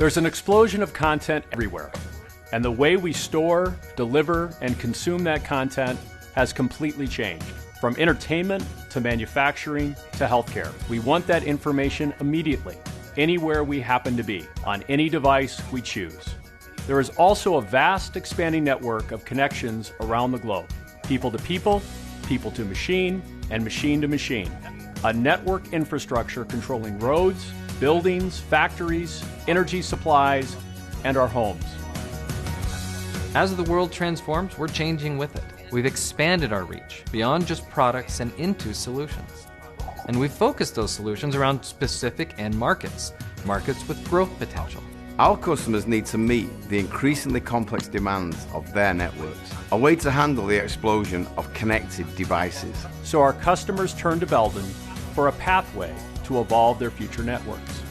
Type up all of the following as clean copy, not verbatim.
There's an explosion of content everywhere, and the way we store, deliver, and consume that content has completely changed. From entertainment to manufacturing to healthcare, we want that information immediately, anywhere we happen to be, on any device we choose. There is also a vast expanding network of connections around the globe, people to machine, and machine to machine. A network infrastructure controlling roads, buildings, factories, energy supplies, and our homes. As the world transforms, we're changing with it. We've expanded our reach beyond just products and into solutions. And we've focused those solutions around specific end markets, markets with growth potential. Our customers need to meet the increasingly complex demands of their networks, a way to handle the explosion of connected devices. So our customers turn to Belden for a pathway to evolve their future networks.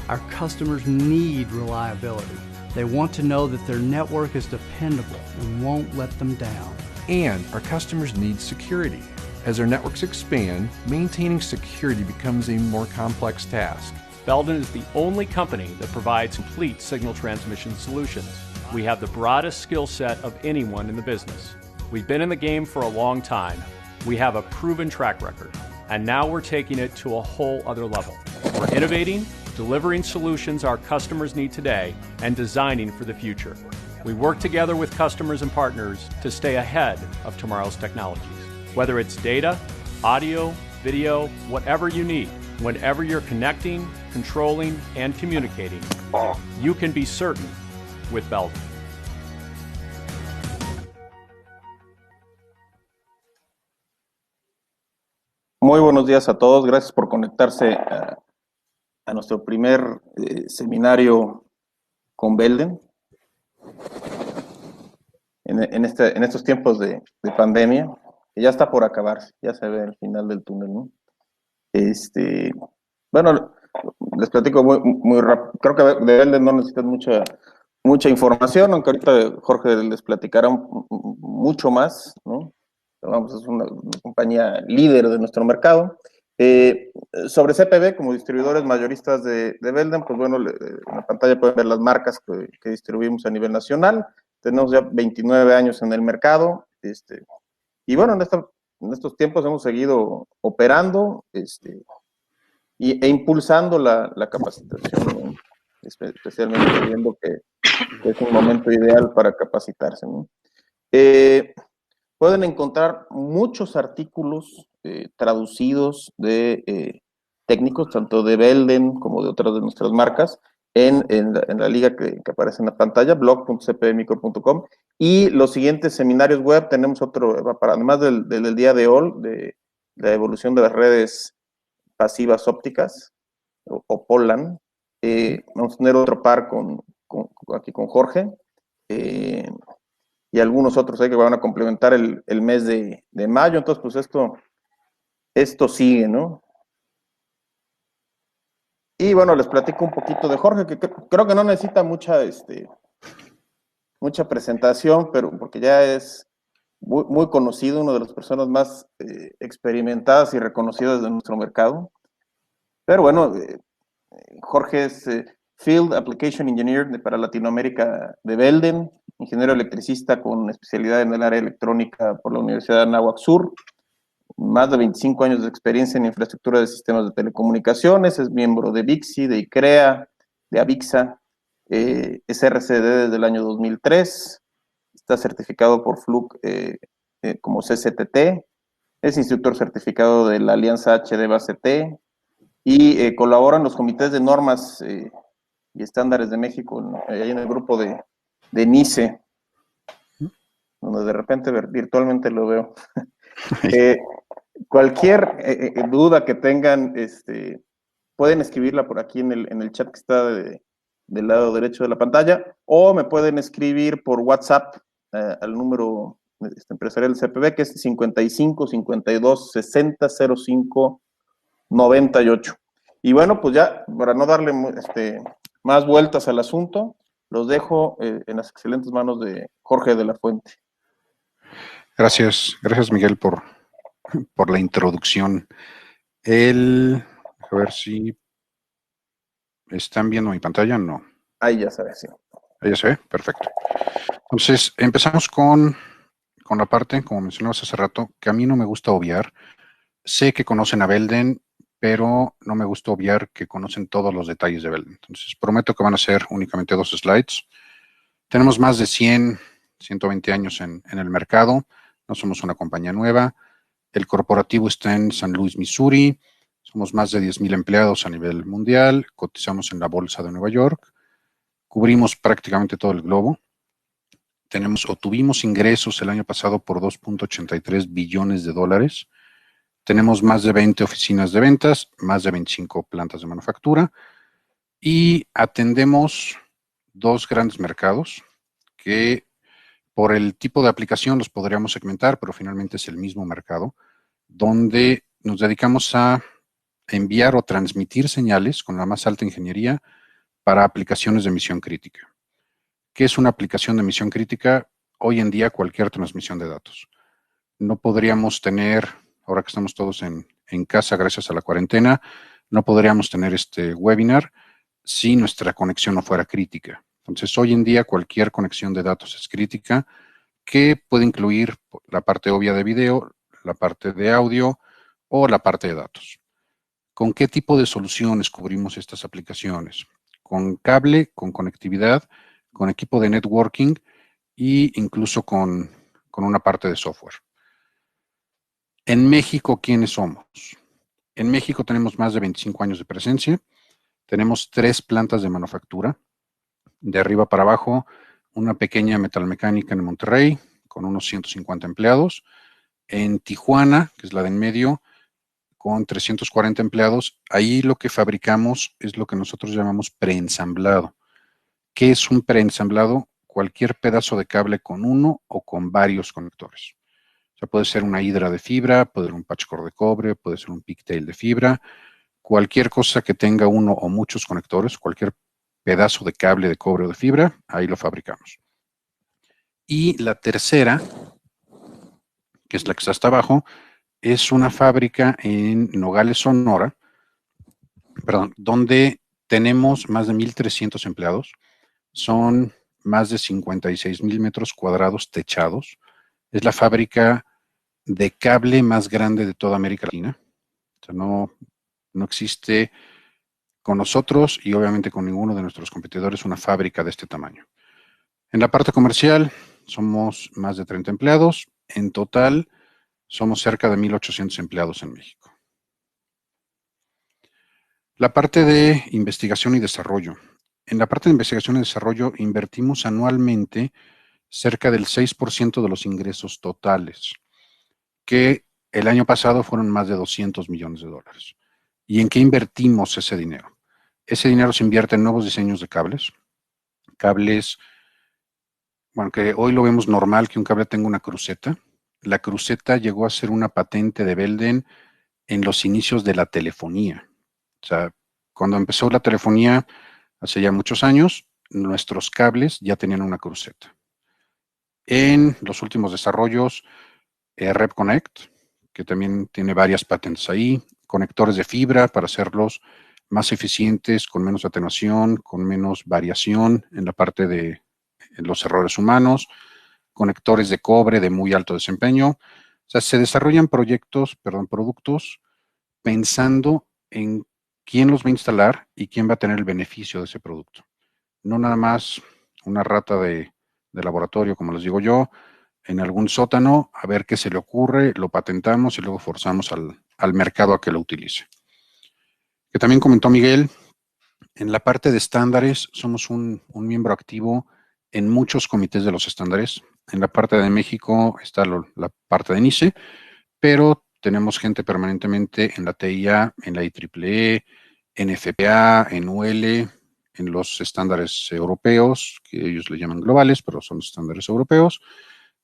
Our customers need reliability. They want to know that their network is dependable and won't let them down. And our customers need security. As our networks expand, maintaining security becomes a more complex task. Belden is the only company that provides complete signal transmission solutions. We have the broadest skill set of anyone in the business. We've been in the game for a long time. We have a proven track record. And now we're taking it to a whole other level. We're innovating, delivering solutions our customers need today, and designing for the future. We work together with customers and partners to stay ahead of tomorrow's technologies. Whether it's data, audio, video, whatever you need, whenever you're connecting, controlling, and communicating, you can be certain with Belden. Muy buenos días a todos. Gracias por conectarse a nuestro primer seminario con Belden. En estos tiempos de pandemia, que ya está por acabarse, ya se ve el final del túnel, ¿no? Bueno, les platico muy rápido. Creo que de Belden no necesitan mucha información, aunque ahorita Jorge les platicará mucho más, ¿no? Vamos, es una compañía líder de nuestro mercado. Sobre CPB, como distribuidores mayoristas de Belden, pues bueno, en la pantalla pueden ver las marcas que distribuimos a nivel nacional. Tenemos ya 29 años en el mercado. Y bueno, en estos tiempos hemos seguido operando e impulsando la capacitación, ¿no? Especialmente viendo que es un momento ideal para capacitarse, ¿no? Pueden encontrar muchos artículos traducidos de técnicos, tanto de Belden como de otras de nuestras marcas, en la liga que aparece en la pantalla, blog.cpmicro.com. Y los siguientes seminarios web, tenemos otro, además del día de hoy, de la evolución de las redes pasivas ópticas, o POLAN. Vamos a tener otro par aquí con Jorge. Y algunos otros que van a complementar el mes de mayo. Entonces, pues esto sigue, ¿no? Y bueno, les platico un poquito de Jorge, que creo que no necesita mucha presentación, pero porque ya es muy conocido, una de las personas más experimentadas y reconocidas de nuestro mercado. Pero bueno, Jorge es Field Application Engineer para Latinoamérica de Belden, ingeniero electricista con especialidad en el área electrónica por la Universidad de Anáhuac Sur, más de 25 años de experiencia en infraestructura de sistemas de telecomunicaciones, es miembro de VIXI, de ICREA, de AVIXA, es RCD desde el año 2003, está certificado por Fluke como CCTT, es instructor certificado de la Alianza HD Base T y colabora en los comités de normas y estándares de México, ahí en el grupo de NICE, donde de repente virtualmente lo veo. Cualquier duda que tengan, pueden escribirla por aquí en el chat que está del lado derecho de la pantalla, o me pueden escribir por WhatsApp al número empresarial del CPB, que es 55 52 60 05 98. Y bueno, pues ya, para no darle más vueltas al asunto, los dejo en las excelentes manos de Jorge de la Fuente. Gracias Miguel por la introducción. A ver si están viendo mi pantalla. No. Ahí ya se ve, sí. Ahí ya se ve, perfecto. Entonces, empezamos con la parte, como mencionabas hace rato, que a mí no me gusta obviar. Sé que conocen a Belden, pero no me gusta obviar que conocen todos los detalles de Belden. Entonces, prometo que van a ser únicamente 2 slides. Tenemos más de 120 años en el mercado. No somos una compañía nueva. El corporativo está en San Luis, Missouri. Somos más de 10,000 empleados a nivel mundial. Cotizamos en la Bolsa de Nueva York. Cubrimos prácticamente todo el globo. Tuvimos ingresos el año pasado por 2.83 billones de dólares. Tenemos más de 20 oficinas de ventas, más de 25 plantas de manufactura y atendemos 2 grandes mercados que por el tipo de aplicación los podríamos segmentar, pero finalmente es el mismo mercado, donde nos dedicamos a enviar o transmitir señales con la más alta ingeniería para aplicaciones de misión crítica. ¿Qué es una aplicación de misión crítica? Hoy en día cualquier transmisión de datos. No podríamos tener, ahora que estamos todos en casa gracias a la cuarentena, no podríamos tener este webinar si nuestra conexión no fuera crítica. Entonces, hoy en día cualquier conexión de datos es crítica, que puede incluir la parte obvia de video, la parte de audio o la parte de datos. ¿Con qué tipo de soluciones cubrimos estas aplicaciones? Con cable, con conectividad, con equipo de networking e incluso con una parte de software. En México, ¿quiénes somos? En México tenemos más de 25 años de presencia. Tenemos 3 plantas de manufactura. De arriba para abajo, una pequeña metalmecánica en Monterrey con unos 150 empleados. En Tijuana, que es la de en medio, con 340 empleados. Ahí lo que fabricamos es lo que nosotros llamamos preensamblado. ¿Qué es un preensamblado? Cualquier pedazo de cable con uno o con varios conectores. O sea, puede ser una hidra de fibra, puede ser un patch cord de cobre, puede ser un pigtail de fibra. Cualquier cosa que tenga uno o muchos conectores, cualquier pedazo de cable de cobre o de fibra, ahí lo fabricamos. Y la tercera, que es la que está hasta abajo, es una fábrica en Nogales, Sonora, donde tenemos más de 1,300 empleados. Son más de 56,000 metros cuadrados techados. Es la fábrica de cable más grande de toda América Latina. O sea, no existe con nosotros y obviamente con ninguno de nuestros competidores una fábrica de este tamaño. En la parte comercial somos más de 30 empleados. En total somos cerca de 1,800 empleados en México. La parte de investigación y desarrollo. En la parte de investigación y desarrollo invertimos anualmente cerca del 6% de los ingresos totales, que el año pasado fueron más de 200 millones de dólares. ¿Y en qué invertimos ese dinero? Ese dinero se invierte en nuevos diseños de cables. Cables, bueno, que hoy lo vemos normal que un cable tenga una cruceta. La cruceta llegó a ser una patente de Belden en los inicios de la telefonía. O sea, cuando empezó la telefonía, hace ya muchos años, nuestros cables ya tenían una cruceta. En los últimos desarrollos, Rep Connect, que también tiene varias patentes ahí, conectores de fibra para hacerlos más eficientes, con menos atenuación, con menos variación en la parte de los errores humanos, conectores de cobre de muy alto desempeño. O sea, se desarrollan productos pensando en quién los va a instalar y quién va a tener el beneficio de ese producto. No nada más una rata de laboratorio, como les digo yo, en algún sótano, a ver qué se le ocurre, lo patentamos y luego forzamos al mercado a que lo utilice. Que también comentó Miguel, en la parte de estándares somos un miembro activo en muchos comités de los estándares. En la parte de México está la parte de NICE, pero tenemos gente permanentemente en la TIA, en la IEEE, en FPA, en UL, en los estándares europeos, que ellos le llaman globales, pero son estándares europeos.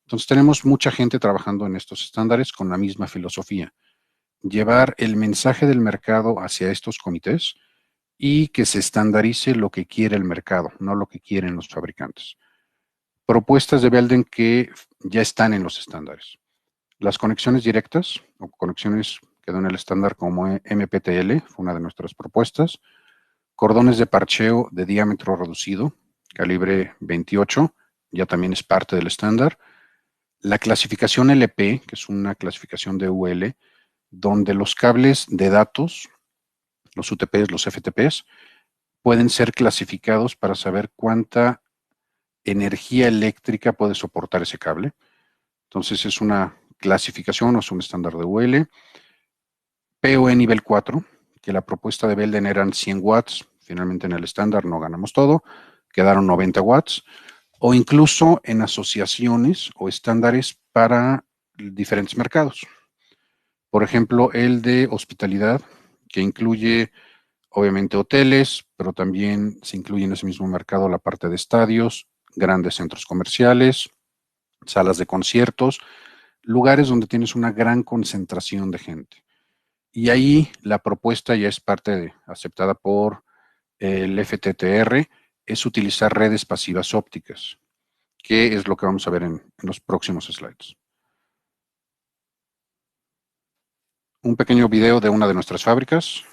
Entonces tenemos mucha gente trabajando en estos estándares con la misma filosofía. Llevar el mensaje del mercado hacia estos comités y que se estandarice lo que quiere el mercado, no lo que quieren los fabricantes. Propuestas de Belden que ya están en los estándares. Las conexiones directas o conexiones que dan el estándar como MPTL, fue una de nuestras propuestas. cordones de parcheo de diámetro reducido, calibre 28, ya también es parte del estándar. La clasificación LP, que es una clasificación de UL, donde los cables de datos, los UTPs, los FTPs, pueden ser clasificados para saber cuánta energía eléctrica puede soportar ese cable. Entonces es una clasificación o es un estándar de UL. PoE nivel 4, que la propuesta de Belden eran 100 watts, finalmente en el estándar no ganamos todo, quedaron 90 watts, o incluso en asociaciones o estándares para diferentes mercados. Por ejemplo, el de hospitalidad, que incluye obviamente hoteles, pero también se incluye en ese mismo mercado la parte de estadios, grandes centros comerciales, salas de conciertos, lugares donde tienes una gran concentración de gente. Y ahí la propuesta ya es aceptada por el FTTR, es utilizar redes pasivas ópticas, que es lo que vamos a ver en los próximos slides. Un pequeño video de una de nuestras fábricas.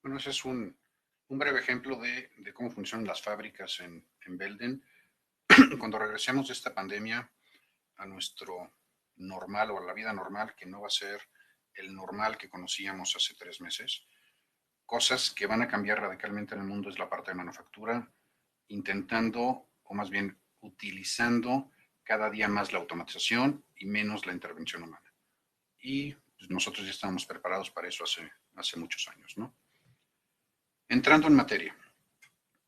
Bueno, ese es un breve ejemplo de cómo funcionan las fábricas en Belden. Cuando regresemos de esta pandemia a nuestro normal o a la vida normal, que no va a ser el normal que conocíamos hace 3 meses, cosas que van a cambiar radicalmente en el mundo es la parte de manufactura, intentando, o más bien utilizando cada día más la automatización y menos la intervención humana. Y pues, nosotros ya estábamos preparados para eso hace muchos años, ¿no? Entrando en materia,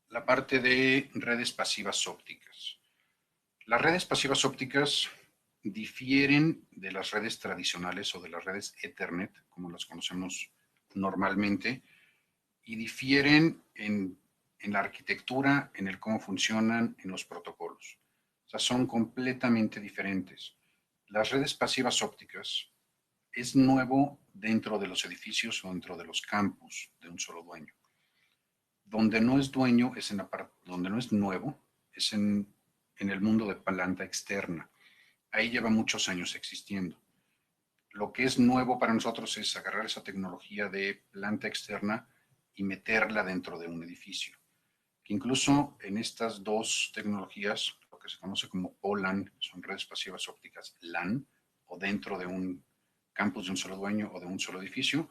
la parte de redes pasivas ópticas. Las redes pasivas ópticas difieren de las redes tradicionales o de las redes Ethernet, como las conocemos normalmente, y difieren en la arquitectura, en el cómo funcionan, en los protocolos. O sea, son completamente diferentes. Las redes pasivas ópticas es nuevo dentro de los edificios o dentro de los campus de un solo dueño. Donde no es dueño es donde no es nuevo, es en el mundo de planta externa. Ahí lleva muchos años existiendo. Lo que es nuevo para nosotros es agarrar esa tecnología de planta externa y meterla dentro de un edificio. que incluso en estas dos tecnologías, lo que se conoce como OLAN, son redes pasivas ópticas LAN, o dentro de un campus de un solo dueño o de un solo edificio,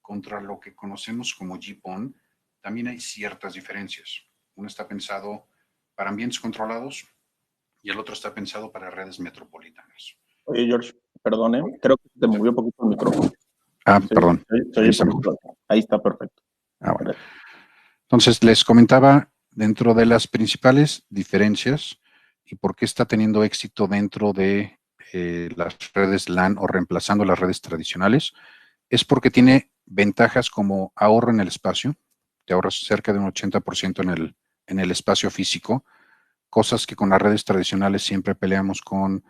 contra lo que conocemos como GPON, también hay ciertas diferencias. Uno está pensado para ambientes controlados y el otro está pensado para redes metropolitanas. Oye, George, perdone, creo que te movió un poquito el micrófono. Perdón. Ahí está perfecto. Bueno. Entonces, les comentaba dentro de las principales diferencias y por qué está teniendo éxito dentro de las redes LAN o reemplazando las redes tradicionales, es porque tiene ventajas como ahorro en el espacio, te ahorras cerca de un 80% en el espacio físico, cosas que con las redes tradicionales siempre peleamos con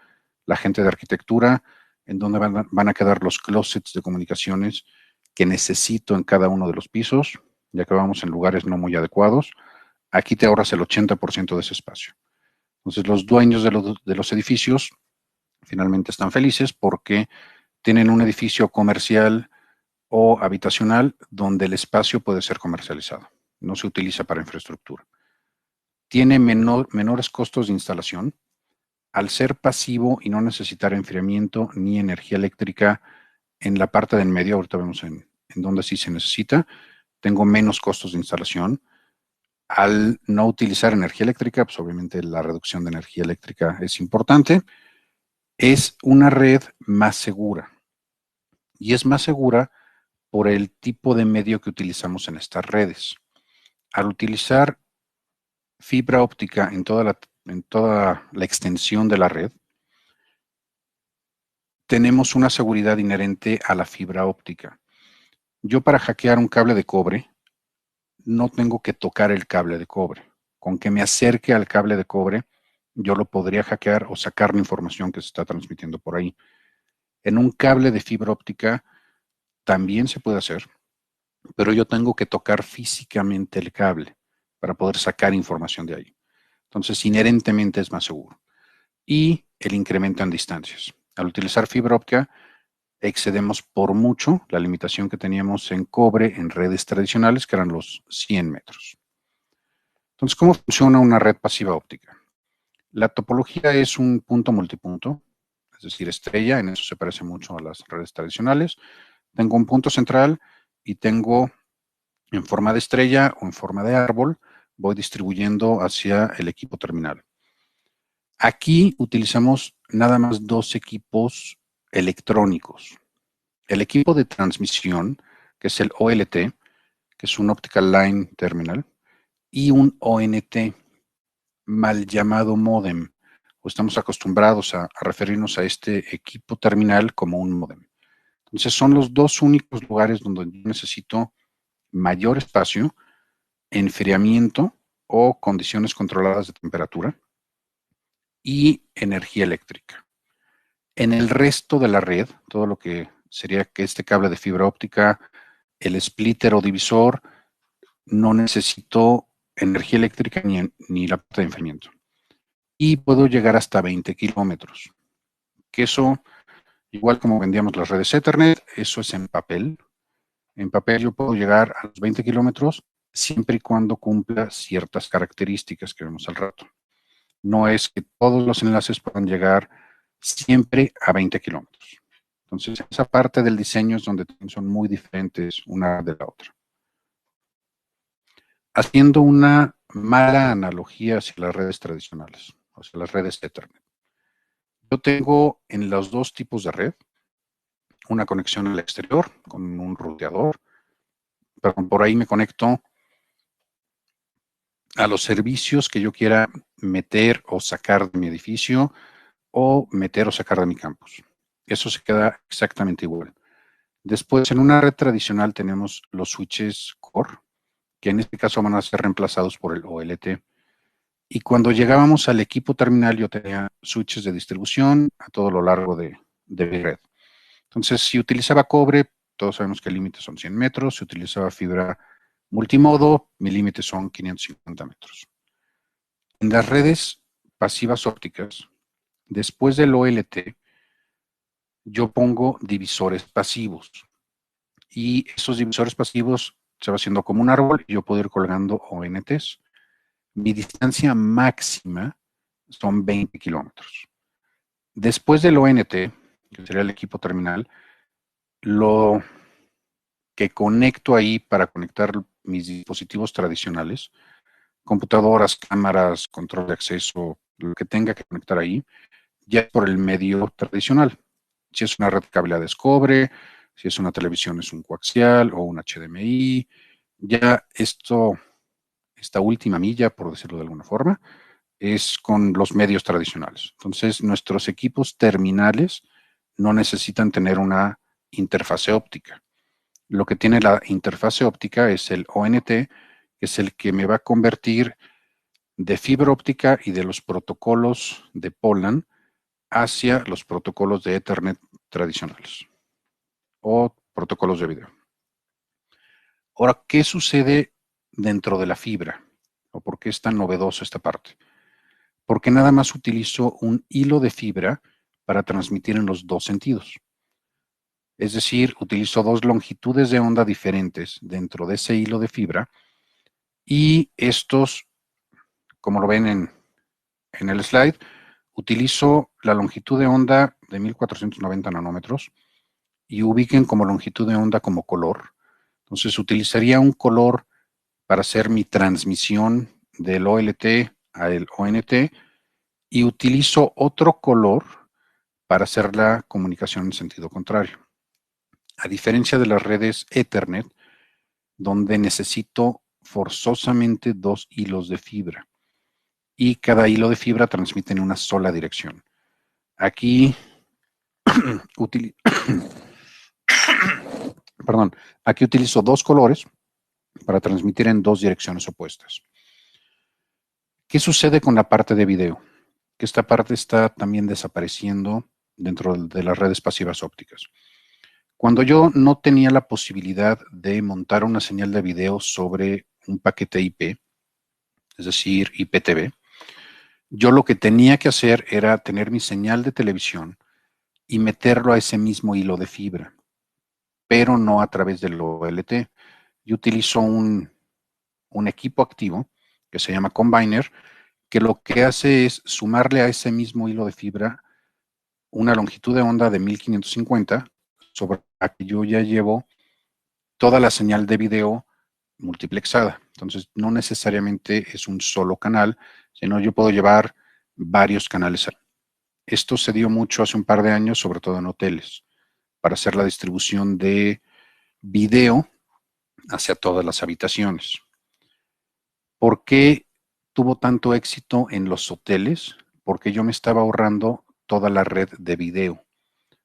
la gente de arquitectura, en donde van a quedar los closets de comunicaciones que necesito en cada uno de los pisos, ya que vamos en lugares no muy adecuados. Aquí te ahorras el 80% de ese espacio. Entonces, los dueños de los edificios finalmente están felices porque tienen un edificio comercial o habitacional donde el espacio puede ser comercializado. No se utiliza para infraestructura. Tiene menores costos de instalación. Al ser pasivo y no necesitar enfriamiento ni energía eléctrica en la parte del medio, ahorita vemos en donde sí se necesita, tengo menos costos de instalación. Al no utilizar energía eléctrica, pues obviamente la reducción de energía eléctrica es importante. Es una red más segura. Y es más segura por el tipo de medio que utilizamos en estas redes. Al utilizar fibra óptica en toda la extensión de la red, tenemos una seguridad inherente a la fibra óptica. Yo para hackear un cable de cobre, no tengo que tocar el cable de cobre. Con que me acerque al cable de cobre, yo lo podría hackear o sacar la información que se está transmitiendo por ahí. En un cable de fibra óptica también se puede hacer, pero yo tengo que tocar físicamente el cable para poder sacar información de ahí. Entonces, inherentemente es más seguro. Y el incremento en distancias. Al utilizar fibra óptica, excedemos por mucho la limitación que teníamos en cobre en redes tradicionales, que eran los 100 metros. Entonces, ¿cómo funciona una red pasiva óptica? La topología es un punto multipunto, es decir, estrella, en eso se parece mucho a las redes tradicionales. Tengo un punto central y tengo en forma de estrella o en forma de árbol, voy distribuyendo hacia el equipo terminal. Aquí utilizamos nada más dos equipos electrónicos. El equipo de transmisión, que es el OLT, que es un Optical Line Terminal, y un ONT, mal llamado modem. O estamos acostumbrados a referirnos a este equipo terminal como un modem. Entonces son los dos únicos lugares donde yo necesito mayor espacio, enfriamiento o condiciones controladas de temperatura y energía eléctrica. En el resto de la red, todo lo que sería que este cable de fibra óptica, el splitter o divisor, no necesito energía eléctrica ni la parte de enfriamiento. Y puedo llegar hasta 20 kilómetros. Que eso, igual como vendíamos las redes Ethernet, eso es en papel. En papel yo puedo llegar a los 20 kilómetros siempre y cuando cumpla ciertas características que vemos al rato. No es que todos los enlaces puedan llegar siempre a 20 kilómetros. Entonces, esa parte del diseño es donde son muy diferentes una de la otra. Haciendo una mala analogía hacia las redes tradicionales, hacia las redes Ethernet. Yo tengo en los dos tipos de red una conexión al exterior con un ruteador, pero por ahí me conecto a los servicios que yo quiera meter o sacar de mi edificio o meter o sacar de mi campus. Eso se queda exactamente igual. Después, en una red tradicional tenemos los switches core, que en este caso van a ser reemplazados por el OLT. Y cuando llegábamos al equipo terminal, yo tenía switches de distribución a todo lo largo de mi red. Entonces, si utilizaba cobre, todos sabemos que el límite son 100 metros. Si utilizaba fibra multimodo, mi límite son 550 metros. En las redes pasivas ópticas, después del OLT, yo pongo divisores pasivos. Y esos divisores pasivos se va haciendo como un árbol y yo puedo ir colgando ONTs. mi distancia máxima son 20 kilómetros. Después del ONT, que sería el equipo terminal, lo que conecto ahí para conectar mis dispositivos tradicionales, computadoras, cámaras, control de acceso, lo que tenga que conectar ahí, ya es por el medio tradicional. Si es una red cableada es cobre, si es una televisión es un coaxial o un HDMI. Ya esta última milla, por decirlo de alguna forma, es con los medios tradicionales. Entonces, nuestros equipos terminales no necesitan tener una interfase óptica. Lo que tiene la interfase óptica es el ONT, que es el que me va a convertir de fibra óptica y de los protocolos de POLAN hacia los protocolos de Ethernet tradicionales o protocolos de video. Ahora, ¿qué sucede dentro de la fibra? ¿O por qué es tan novedoso esta parte? Porque nada más utilizo un hilo de fibra para transmitir en los dos sentidos. Es decir, utilizo dos longitudes de onda diferentes dentro de ese hilo de fibra y estos, como lo ven en el slide, utilizo la longitud de onda de 1490 nanómetros y ubiquen como longitud de onda como color. Entonces utilizaría un color para hacer mi transmisión del OLT al ONT y utilizo otro color para hacer la comunicación en sentido contrario. A diferencia de las redes Ethernet, donde necesito forzosamente dos hilos de fibra y cada hilo de fibra transmite en una sola dirección. Aquí aquí utilizo dos colores para transmitir en dos direcciones opuestas. ¿Qué sucede con la parte de video? Que esta parte está también desapareciendo dentro de las redes pasivas ópticas. Cuando yo no tenía la posibilidad de montar una señal de video sobre un paquete IP, es decir, IPTV, yo lo que tenía que hacer era tener mi señal de televisión y meterlo a ese mismo hilo de fibra, pero no a través del OLT. Yo utilizo un equipo activo que se llama Combiner, que lo que hace es sumarle a ese mismo hilo de fibra una longitud de onda de 1550 sobre la que yo ya llevo toda la señal de video multiplexada. Entonces, no necesariamente es un solo canal, sino yo puedo llevar varios canales. Esto se dio mucho hace un par de años, sobre todo en hoteles, para hacer la distribución de video hacia todas las habitaciones. ¿Por qué tuvo tanto éxito en los hoteles? Porque yo me estaba ahorrando toda la red de video.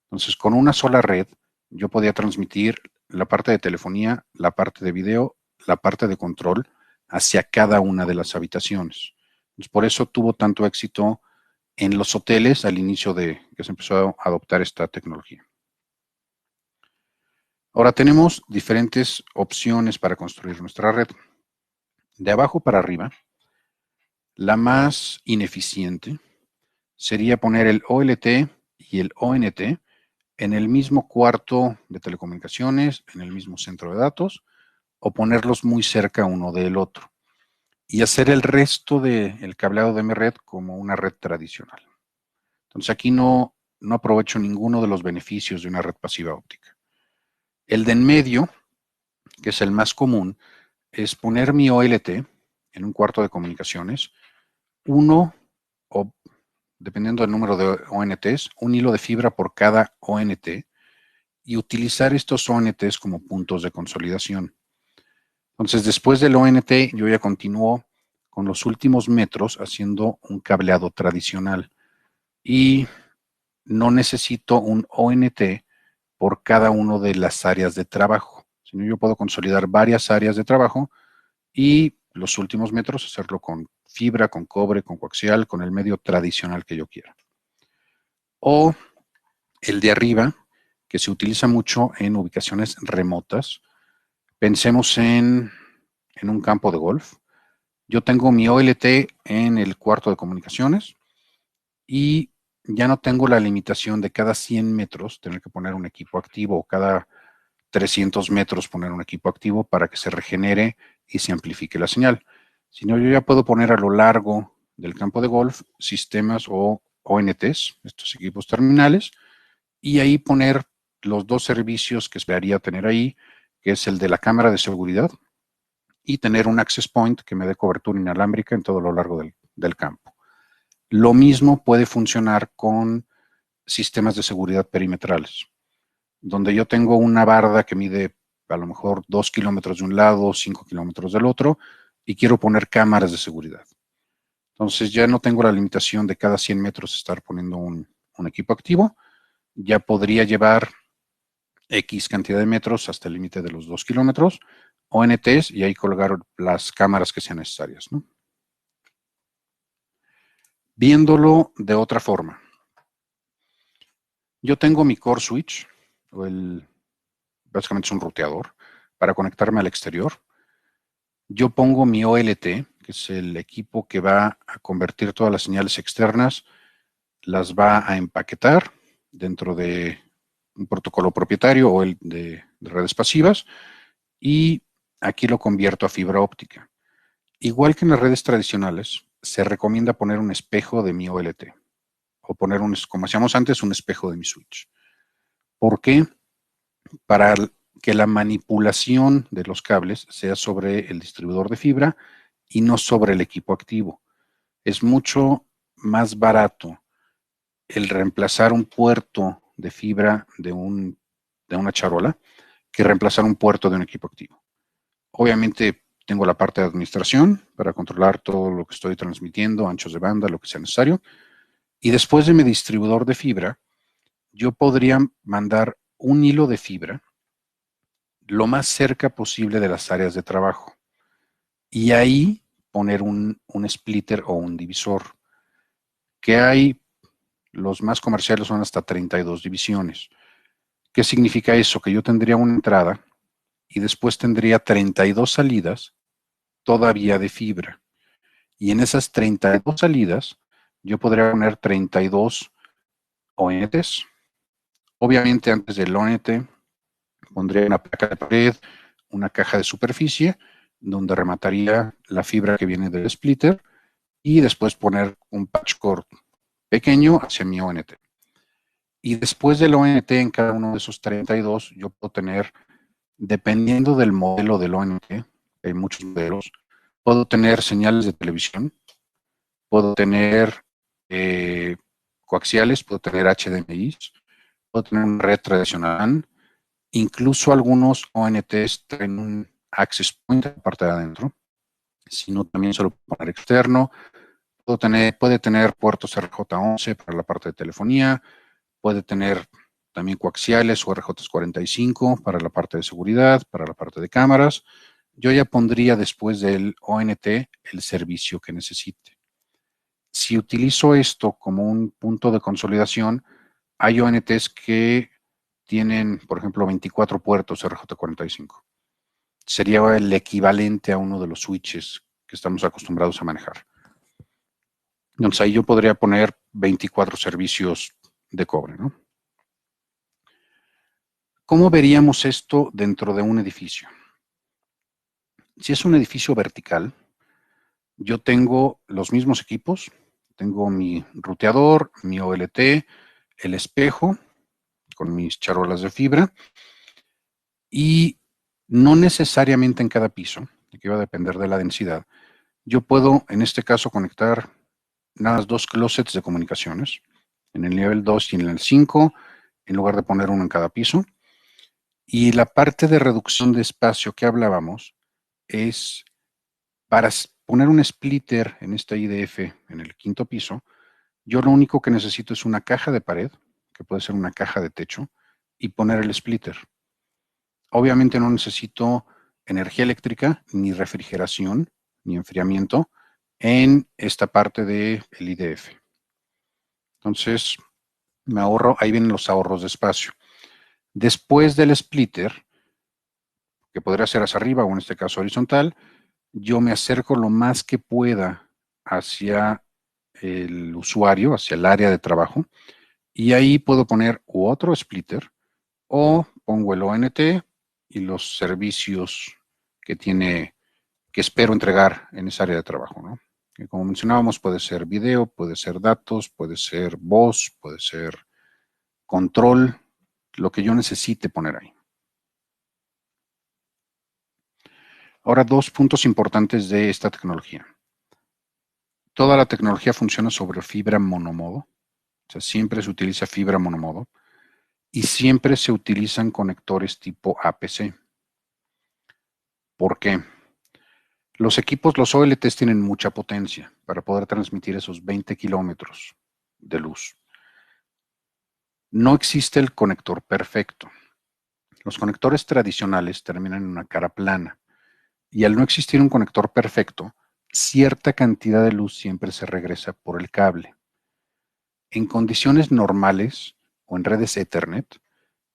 Entonces, con una sola red, yo podía transmitir la parte de telefonía, la parte de video, la parte de control hacia cada una de las habitaciones. Entonces, por eso tuvo tanto éxito en los hoteles al inicio de que se empezó a adoptar esta tecnología. Ahora tenemos diferentes opciones para construir nuestra red. De abajo para arriba, la más ineficiente sería poner el OLT y el ONT en el mismo cuarto de telecomunicaciones, en el mismo centro de datos, o ponerlos muy cerca uno del otro y hacer el resto del cableado de mi red como una red tradicional. Entonces aquí no aprovecho ninguno de los beneficios de una red pasiva óptica. El de en medio, que es el más común, es poner mi OLT en un cuarto de comunicaciones, uno o dependiendo del número de ONTs, un hilo de fibra por cada ONT y utilizar estos ONTs como puntos de consolidación. Entonces, después del ONT, yo ya continúo con los últimos metros haciendo un cableado tradicional y no necesito un ONT por cada una de las áreas de trabajo, sino yo puedo consolidar varias áreas de trabajo y los últimos metros hacerlo con fibra, con cobre, con coaxial, con el medio tradicional que yo quiera. O el de arriba, que se utiliza mucho en ubicaciones remotas. Pensemos en un campo de golf. Yo tengo mi OLT en el cuarto de comunicaciones y ya no tengo la limitación de cada 100 metros tener que poner un equipo activo o cada 300 metros poner un equipo activo para que se regenere y se amplifique la señal, sino yo ya puedo poner a lo largo del campo de golf sistemas o ONTs, estos equipos terminales, y ahí poner los dos servicios que esperaría tener ahí, que es el de la cámara de seguridad y tener un access point que me dé cobertura inalámbrica en todo lo largo del campo. Lo mismo puede funcionar con sistemas de seguridad perimetrales, donde yo tengo una barda que mide a lo mejor 2 kilómetros de un lado, 5 kilómetros del otro, y quiero poner cámaras de seguridad. Entonces ya no tengo la limitación de cada 100 metros estar poniendo un equipo activo, ya podría llevar X cantidad de metros hasta el límite de los 2 kilómetros, ONTs, y ahí colgar las cámaras que sean necesarias, ¿no? Viéndolo de otra forma, yo tengo mi core switch, básicamente es un ruteador, para conectarme al exterior. Yo pongo mi OLT, que es el equipo que va a convertir todas las señales externas, las va a empaquetar dentro de un protocolo propietario o el de redes pasivas, y aquí lo convierto a fibra óptica. Igual que en las redes tradicionales, se recomienda poner un espejo de mi OLT o poner, como hacíamos antes, un espejo de mi switch. ¿Por qué? Para que la manipulación de los cables sea sobre el distribuidor de fibra y no sobre el equipo activo. Es mucho más barato el reemplazar un puerto de fibra de una charola que reemplazar un puerto de un equipo activo. Obviamente tengo la parte de administración para controlar todo lo que estoy transmitiendo, anchos de banda, lo que sea necesario. Y después de mi distribuidor de fibra, yo podría mandar un hilo de fibra lo más cerca posible de las áreas de trabajo. Y ahí poner un splitter o un divisor. Que hay, los más comerciales son hasta 32 divisiones. ¿Qué significa eso? Que yo tendría una entrada y después tendría 32 salidas todavía de fibra. Y en esas 32 salidas, yo podría poner 32 ONTs. Obviamente, antes del ONT, pondría una placa de pared, una caja de superficie, donde remataría la fibra que viene del splitter y después poner un patch cord pequeño hacia mi ONT. Y después del ONT en cada uno de esos 32, yo puedo tener, dependiendo del modelo del ONT, hay muchos modelos, puedo tener señales de televisión, puedo tener coaxiales, puedo tener HDMI, puedo tener una red tradicional, incluso algunos ONTs tienen un access point en la parte de adentro, sino también se lo puedo poner externo, puede tener puertos RJ11 para la parte de telefonía, puede tener también coaxiales o RJ45 para la parte de seguridad, para la parte de cámaras. Yo ya pondría después del ONT el servicio que necesite. Si utilizo esto como un punto de consolidación, hay ONTs que tienen, por ejemplo, 24 puertos RJ45. Sería el equivalente a uno de los switches que estamos acostumbrados a manejar. Entonces ahí yo podría poner 24 servicios de cobre, ¿no? ¿Cómo veríamos esto dentro de un edificio? Si es un edificio vertical, yo tengo los mismos equipos, tengo mi ruteador, mi OLT, el espejo con mis charolas de fibra y no necesariamente en cada piso, que va a depender de la densidad. Yo puedo, en este caso, conectar nada más 2 closets de comunicaciones, en el nivel 2 y en el 5, en lugar de poner uno en cada piso. Y la parte de reducción de espacio que hablábamos es para poner un splitter en esta IDF en el 5º piso. Yo lo único que necesito es una caja de pared, que puede ser una caja de techo, y poner el splitter. Obviamente no necesito energía eléctrica, ni refrigeración, ni enfriamiento en esta parte del IDF. Entonces, me ahorro, ahí vienen los ahorros de espacio. Después del splitter, que podría ser hacia arriba o en este caso horizontal, yo me acerco lo más que pueda hacia el usuario, hacia el área de trabajo, y ahí puedo poner otro splitter o pongo el ONT y los servicios que tiene que espero entregar en esa área de trabajo, ¿no? Que como mencionábamos, puede ser video, puede ser datos, puede ser voz, puede ser control, lo que yo necesite poner ahí. Ahora, 2 puntos importantes de esta tecnología. Toda la tecnología funciona sobre fibra monomodo, o sea, siempre se utiliza fibra monomodo y siempre se utilizan conectores tipo APC. ¿Por qué? Los equipos, los OLTs tienen mucha potencia para poder transmitir esos 20 kilómetros de luz. No existe el conector perfecto. Los conectores tradicionales terminan en una cara plana y al no existir un conector perfecto, cierta cantidad de luz siempre se regresa por el cable. En condiciones normales o en redes Ethernet,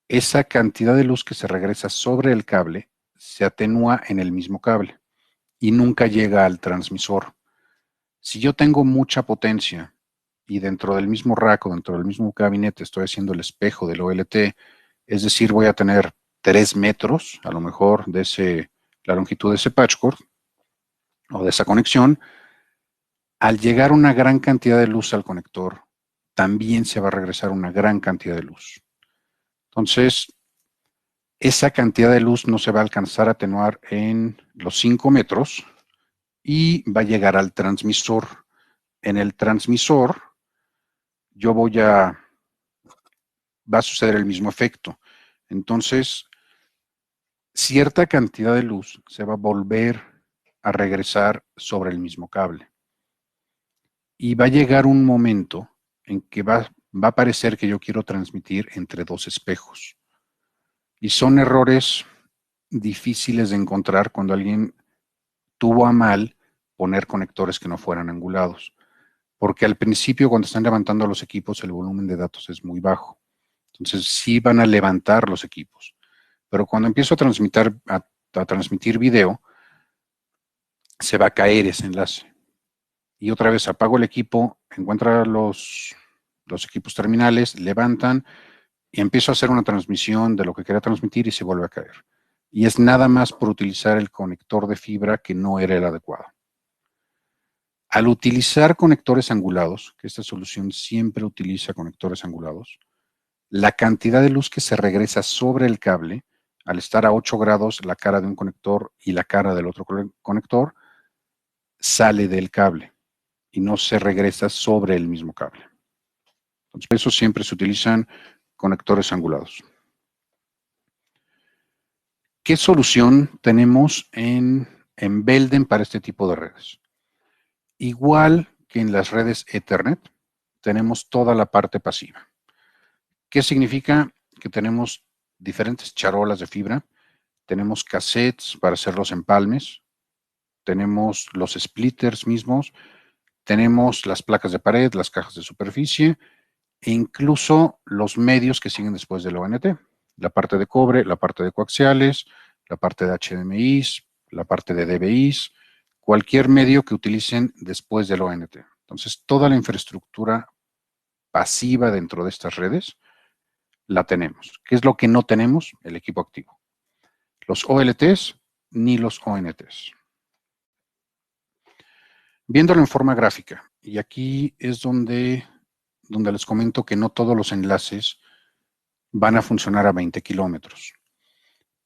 esa cantidad de luz que se regresa sobre el cable se atenúa en el mismo cable y nunca llega al transmisor. Si yo tengo mucha potencia y dentro del mismo rack o dentro del mismo gabinete estoy haciendo el espejo del OLT, es decir, voy a tener 3 metros, a lo mejor, de la longitud de ese patch cord o de esa conexión, al llegar una gran cantidad de luz al conector, también se va a regresar una gran cantidad de luz. Entonces, esa cantidad de luz no se va a alcanzar a atenuar en los 5 metros y va a llegar al transmisor. En el transmisor, va a suceder el mismo efecto. Entonces, cierta cantidad de luz se va a volver a regresar sobre el mismo cable. Y va a llegar un momento en que va a parecer que yo quiero transmitir entre 2 espejos. Y son errores difíciles de encontrar cuando alguien tuvo a mal poner conectores que no fueran angulados. Porque al principio, cuando están levantando los equipos, el volumen de datos es muy bajo. Entonces, sí van a levantar los equipos. Pero cuando empiezo a transmitir video, se va a caer ese enlace. Y otra vez apago el equipo, encuentra los equipos terminales, levantan y empiezo a hacer una transmisión de lo que quería transmitir y se vuelve a caer. Y es nada más por utilizar el conector de fibra que no era el adecuado. Al utilizar conectores angulados, que esta solución siempre utiliza conectores angulados, la cantidad de luz que se regresa sobre el cable, al estar a 8 grados la cara de un conector y la cara del otro conector, sale del cable y no se regresa sobre el mismo cable. Entonces, por eso siempre se utilizan conectores angulados. ¿Qué solución tenemos en Belden para este tipo de redes? Igual que en las redes Ethernet, tenemos toda la parte pasiva. ¿Qué significa? Que tenemos diferentes charolas de fibra, tenemos cassettes para hacer los empalmes, tenemos los splitters mismos, tenemos las placas de pared, las cajas de superficie e incluso los medios que siguen después del ONT. La parte de cobre, la parte de coaxiales, la parte de HDMIs, la parte de DVIs, cualquier medio que utilicen después del ONT. Entonces, toda la infraestructura pasiva dentro de estas redes la tenemos. ¿Qué es lo que no tenemos? El equipo activo. Los OLTs ni los ONTs. Viéndolo en forma gráfica, y aquí es donde les comento que no todos los enlaces van a funcionar a 20 kilómetros.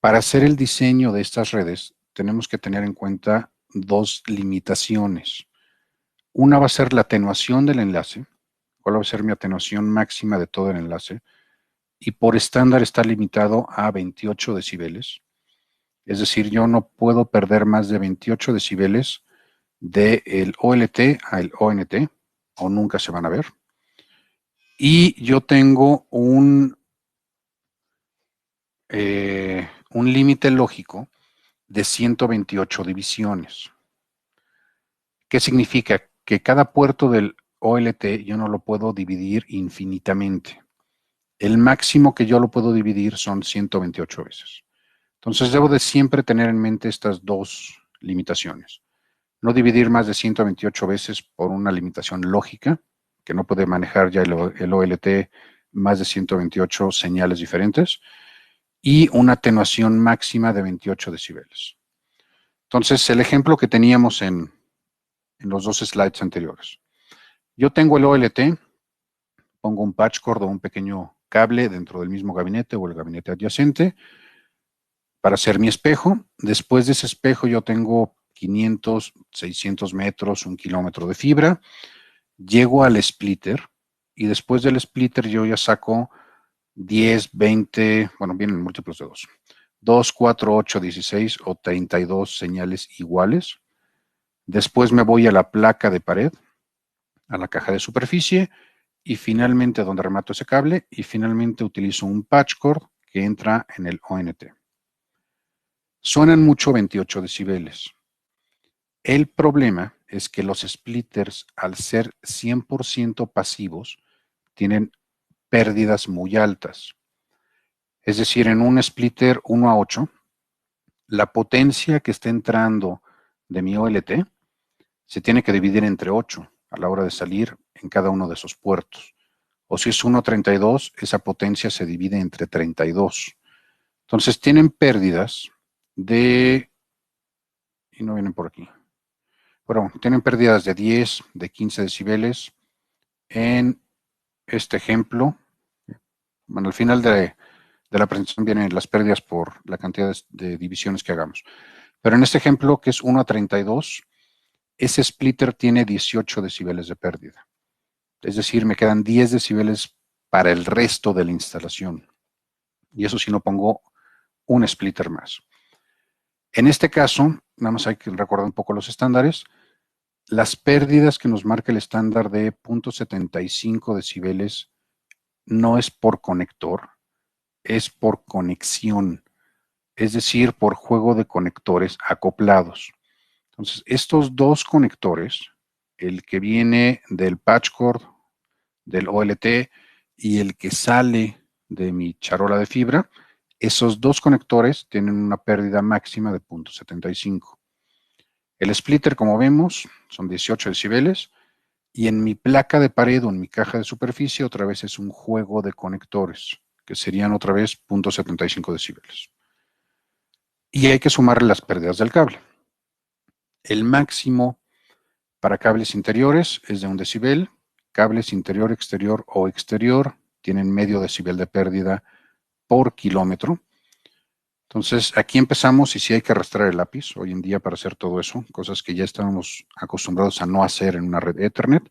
Para hacer el diseño de estas redes, tenemos que tener en cuenta 2 limitaciones. Una va a ser la atenuación del enlace, cuál va a ser mi atenuación máxima de todo el enlace, y por estándar está limitado a 28 decibeles. Es decir, yo no puedo perder más de 28 decibeles del OLT al ONT, o nunca se van a ver. Y yo tengo un límite lógico de 128 divisiones. ¿Qué significa? Que cada puerto del OLT yo no lo puedo dividir infinitamente. El máximo que yo lo puedo dividir son 128 veces. Entonces debo de siempre tener en mente estas 2 limitaciones. No dividir más de 128 veces por una limitación lógica, que no puede manejar ya el OLT más de 128 señales diferentes, y una atenuación máxima de 28 decibeles. Entonces, el ejemplo que teníamos en los dos slides anteriores. Yo tengo el OLT, pongo un patch cord o un pequeño cable dentro del mismo gabinete o el gabinete adyacente para hacer mi espejo. Después de ese espejo yo tengo 500, 600 metros, 1 kilómetro de fibra. Llego al splitter y después del splitter yo ya saco 10, 20, bueno, vienen múltiplos de 2, 4, 8, 16 o 32 señales iguales. Después me voy a la placa de pared, a la caja de superficie y finalmente donde remato ese cable y finalmente utilizo un patch cord que entra en el ONT. Suenan mucho 28 decibeles. El problema es que los splitters, al ser 100% pasivos, tienen pérdidas muy altas. Es decir, en un splitter 1 a 8, la potencia que está entrando de mi OLT se tiene que dividir entre 8 a la hora de salir en cada uno de esos puertos. O si es 1 a 32, esa potencia se divide entre 32. Entonces tienen pérdidas de... y no vienen por aquí. Bueno, tienen pérdidas de 10, de 15 decibeles. En este ejemplo, bueno, al final de la presentación vienen las pérdidas por la cantidad de divisiones que hagamos. Pero en este ejemplo, que es 1 a 32, ese splitter tiene 18 decibeles de pérdida. Es decir, me quedan 10 decibeles para el resto de la instalación. Y eso si no pongo un splitter más. En este caso, nada más hay que recordar un poco los estándares. Las pérdidas que nos marca el estándar de 0.75 decibeles no es por conector, es por conexión, es decir, por juego de conectores acoplados. Entonces, estos dos conectores, el que viene del patch cord, del OLT y el que sale de mi charola de fibra, esos dos conectores tienen una pérdida máxima de 0.75. El splitter, como vemos, son 18 decibeles y en mi placa de pared o en mi caja de superficie otra vez es un juego de conectores, que serían otra vez 0.75 decibeles. Y hay que sumarle las pérdidas del cable. El máximo para cables interiores es de 1 decibel, cables interior, exterior o exterior tienen medio decibel de pérdida por kilómetro. Entonces, aquí empezamos y sí hay que arrastrar el lápiz hoy en día para hacer todo eso, cosas que ya estamos acostumbrados a no hacer en una red Ethernet.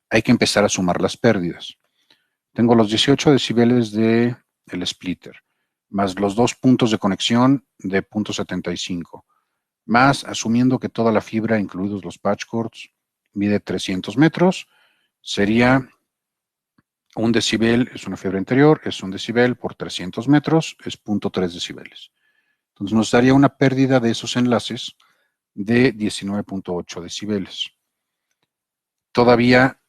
Hay que empezar a sumar las pérdidas. Tengo los 18 decibeles del splitter, más los 2 puntos de conexión de 0.75, más asumiendo que toda la fibra, incluidos los patch cords, mide 300 metros, sería 1 decibel, es una fibra interior, es 1 decibel por 300 metros, es 0.3 decibeles. Entonces nos daría una pérdida de esos enlaces de 19.8 decibeles. Todavía,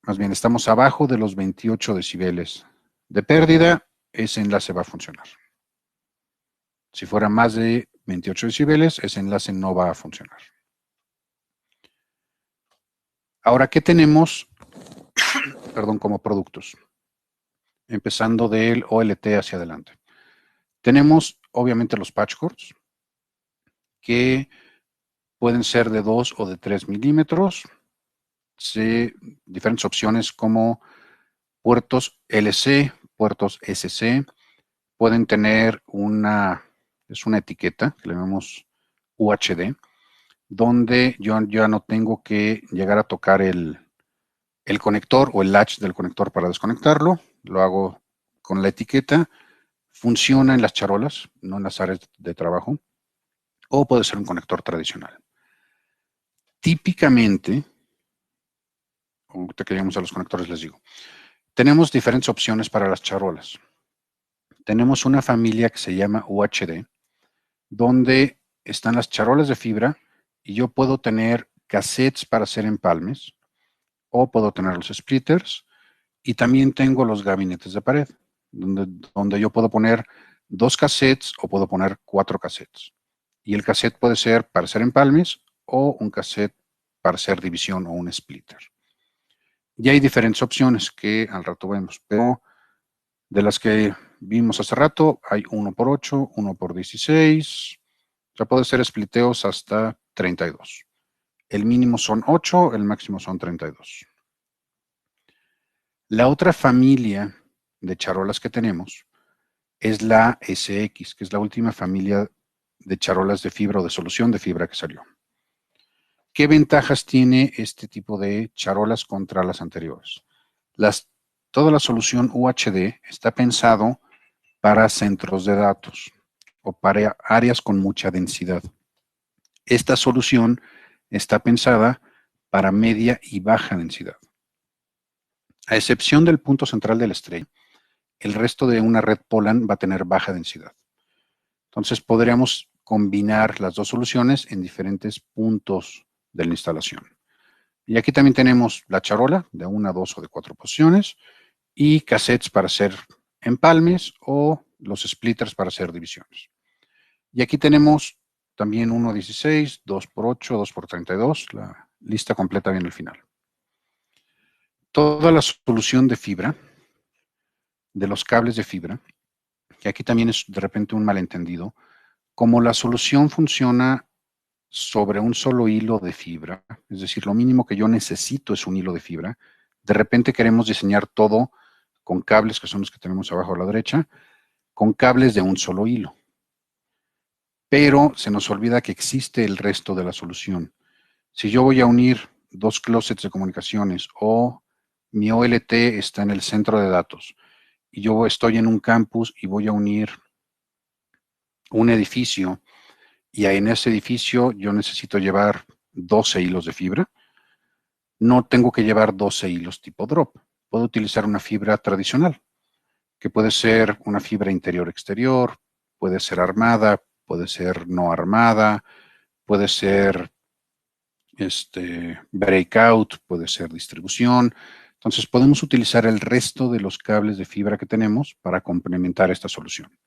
más bien, estamos abajo de los 28 decibeles de pérdida, ese enlace va a funcionar. Si fuera más de 28 decibeles, ese enlace no va a funcionar. Ahora, ¿qué tenemos, como productos? Empezando del OLT hacia adelante. Tenemos, obviamente, los patch cords, que pueden ser de 2 o de 3 milímetros. Diferentes opciones como puertos LC, puertos SC, pueden tener es una etiqueta que le llamamos UHD, donde yo ya no tengo que llegar a tocar el conector o el latch del conector para desconectarlo, lo hago con la etiqueta, funciona en las charolas, no en las áreas de trabajo, o puede ser un conector tradicional. Típicamente, ahorita que llegamos a los conectores les digo, tenemos diferentes opciones para las charolas. Tenemos una familia que se llama UHD, donde están las charolas de fibra y yo puedo tener cassettes para hacer empalmes o puedo tener los splitters y también tengo los gabinetes de pared, donde yo puedo poner 2 cassettes o puedo poner 4 cassettes. Y el cassette puede ser para hacer empalmes o un cassette para hacer división o un splitter. Y hay diferentes opciones que al rato vemos, pero de las que vimos hace rato hay 1 por 8, 1 por 16, O sea, puede ser spliteos hasta 32. El mínimo son 8, el máximo son 32. La otra familia de charolas que tenemos es la SX, que es la última familia de charolas de fibra o de solución de fibra que salió. ¿Qué ventajas tiene este tipo de charolas contra las anteriores? Toda la solución UHD está pensado para centros de datos o para áreas con mucha densidad. Esta solución está pensada para media y baja densidad. A excepción del punto central de la estrella, el resto de una red Poland va a tener baja densidad. Entonces podríamos combinar las dos soluciones en diferentes puntos de la instalación. Y aquí también tenemos la charola de 1, 2 o de 4 posiciones y cassettes para hacer empalmes o los splitters para hacer divisiones. Y aquí tenemos también 1x16, 2x8, 2x32, la lista completa viene al final. Toda la solución de fibra, de los cables de fibra, que aquí también es de repente un malentendido, como la solución funciona sobre un solo hilo de fibra, es decir, lo mínimo que yo necesito es un hilo de fibra, de repente queremos diseñar todo con cables, que son los que tenemos abajo a la derecha, con cables de un solo hilo. Pero se nos olvida que existe el resto de la solución. Si yo voy a unir dos closets de comunicaciones o mi OLT está en el centro de datos y yo estoy en un campus y voy a unir un edificio y en ese edificio yo necesito llevar 12 hilos de fibra, no tengo que llevar 12 hilos tipo drop. Puedo utilizar una fibra tradicional, que puede ser una fibra interior-exterior, puede ser armada, puede ser no armada, puede ser breakout, puede ser distribución. Entonces podemos utilizar el resto de los cables de fibra que tenemos para complementar esta solución.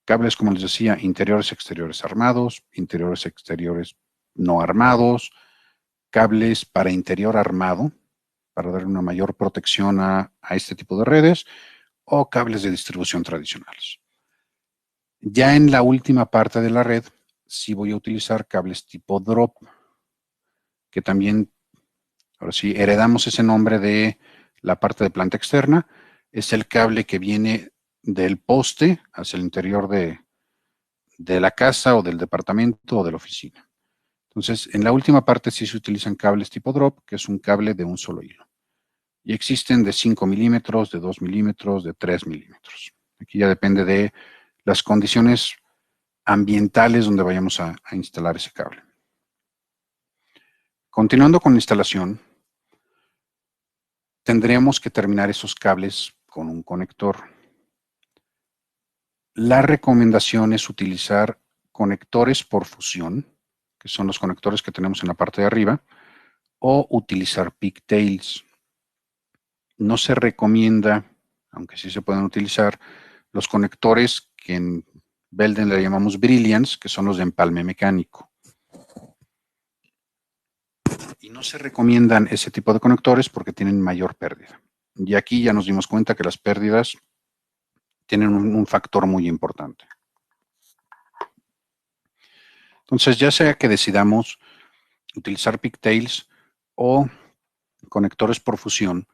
Cables, como les decía, interiores, exteriores armados, interiores, exteriores no armados, cables para interior armado, para dar una mayor protección a este tipo de redes, o cables de distribución tradicionales. Ya en la última parte de la red, sí voy a utilizar cables tipo drop, que también, ahora sí, heredamos ese nombre de la parte de planta externa. Es el cable que viene del poste hacia el interior de la casa o del departamento o de la oficina. Entonces, en la última parte sí se utilizan cables tipo drop, que es un cable de un solo hilo. Y existen de 5 milímetros, de 2 milímetros, de 3 milímetros. Aquí ya depende de las condiciones ambientales donde vayamos a instalar ese cable. Continuando con la instalación, tendremos que terminar esos cables con un conector. La recomendación es utilizar conectores por fusión, que son los conectores que tenemos en la parte de arriba, o utilizar pigtails. No se recomienda, aunque sí se pueden utilizar, los conectores que en Belden le llamamos brilliants, que son los de empalme mecánico. Y no se recomiendan ese tipo de conectores porque tienen mayor pérdida. Y aquí ya nos dimos cuenta que las pérdidas tienen un factor muy importante. Entonces, ya sea que decidamos utilizar pigtails o conectores por fusión,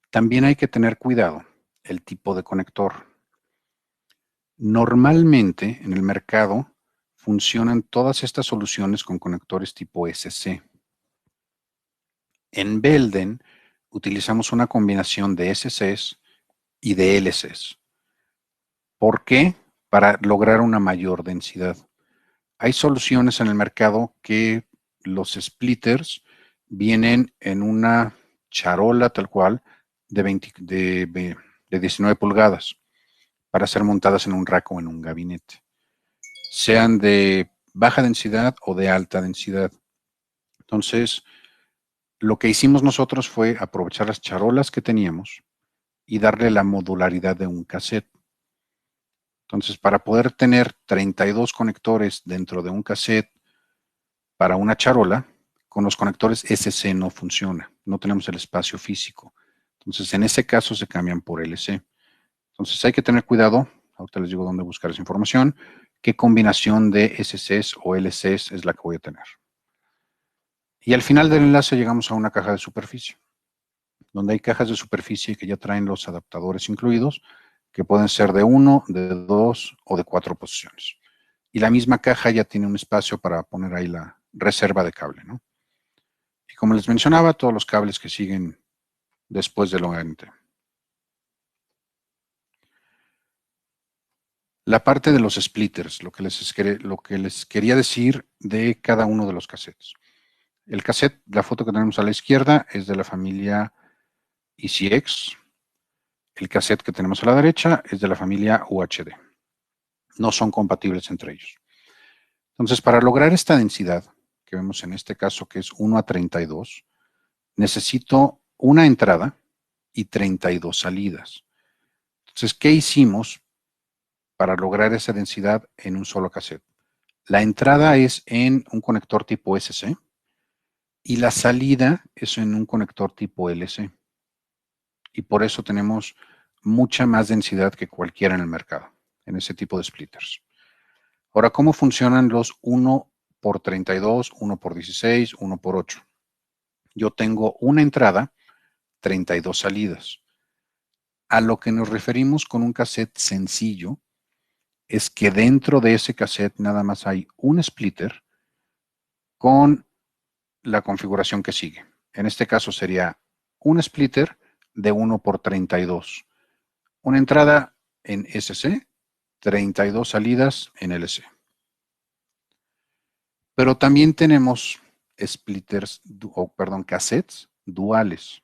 también hay que tener cuidado el tipo de conector. Normalmente en el mercado funcionan todas estas soluciones con conectores tipo SC. En Belden utilizamos una combinación de SCs y de LCs. ¿Por qué? Para lograr una mayor densidad. Hay soluciones en el mercado que los splitters vienen en una charola tal cual de 19 pulgadas para ser montadas en un rack o en un gabinete, sean de baja densidad o de alta densidad. Entonces, lo que hicimos nosotros fue aprovechar las charolas que teníamos y darle la modularidad de un cassette. Entonces, para poder tener 32 conectores dentro de un cassette para una charola, con los conectores SC no funciona, no tenemos el espacio físico. Entonces, en ese caso se cambian por LC. Entonces, hay que tener cuidado, ahorita les digo dónde buscar esa información, qué combinación de SCs o LCs es la que voy a tener. Y al final del enlace llegamos a una caja de superficie, donde hay cajas de superficie que ya traen los adaptadores incluidos, que pueden ser de 1, de 2 o de 4 posiciones. Y la misma caja ya tiene un espacio para poner ahí la reserva de cable, ¿no? Y como les mencionaba, todos los cables que siguen después del ONT. La parte de los splitters, lo que les quería decir de cada uno de los cassettes. El cassette, la foto que tenemos a la izquierda, es de la familia ECX. El cassette que tenemos a la derecha es de la familia UHD. No son compatibles entre ellos. Entonces, para lograr esta densidad, que vemos en este caso que es 1:32, necesito una entrada y 32 salidas. Entonces, ¿qué hicimos para lograr esa densidad en un solo cassette? La entrada es en un conector tipo SC y la salida es en un conector tipo LC. Y por eso tenemos mucha más densidad que cualquiera en el mercado, en ese tipo de splitters. Ahora, ¿cómo funcionan los 1x32, 1x16, 1x8? Yo tengo una entrada, 32 salidas. A lo que nos referimos con un cassette sencillo es que dentro de ese cassette nada más hay un splitter con la configuración que sigue. En este caso sería un splitter de 1x32. Una entrada en SC, 32 salidas en LC. Pero también tenemos cassettes duales.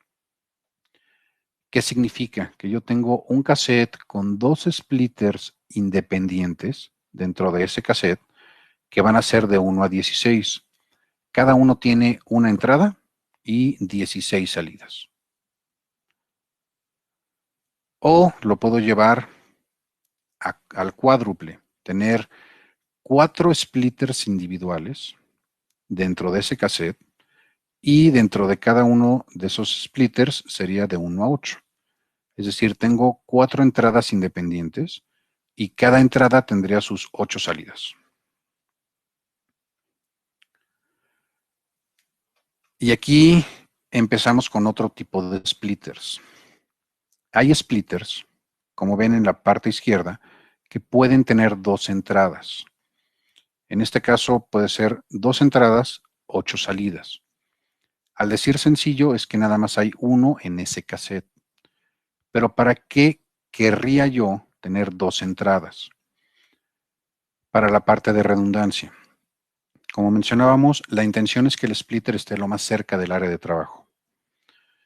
¿Qué significa? Que yo tengo un cassette con dos splitters independientes dentro de ese cassette que van a ser de 1 a 16. Cada uno tiene una entrada y 16 salidas. O lo puedo llevar al cuádruple, tener 4 splitters individuales dentro de ese cassette y dentro de cada uno de esos splitters sería de 1 a 8. Es decir, tengo 4 entradas independientes y cada entrada tendría sus 8 salidas. Y aquí empezamos con otro tipo de splitters. Hay splitters, como ven en la parte izquierda, que pueden tener 2 entradas. En este caso puede ser 2 entradas, 8 salidas. Al decir sencillo es que nada más hay uno en ese cassette. Pero ¿para qué querría yo tener 2 entradas? Para la parte de redundancia. Como mencionábamos, la intención es que el splitter esté lo más cerca del área de trabajo.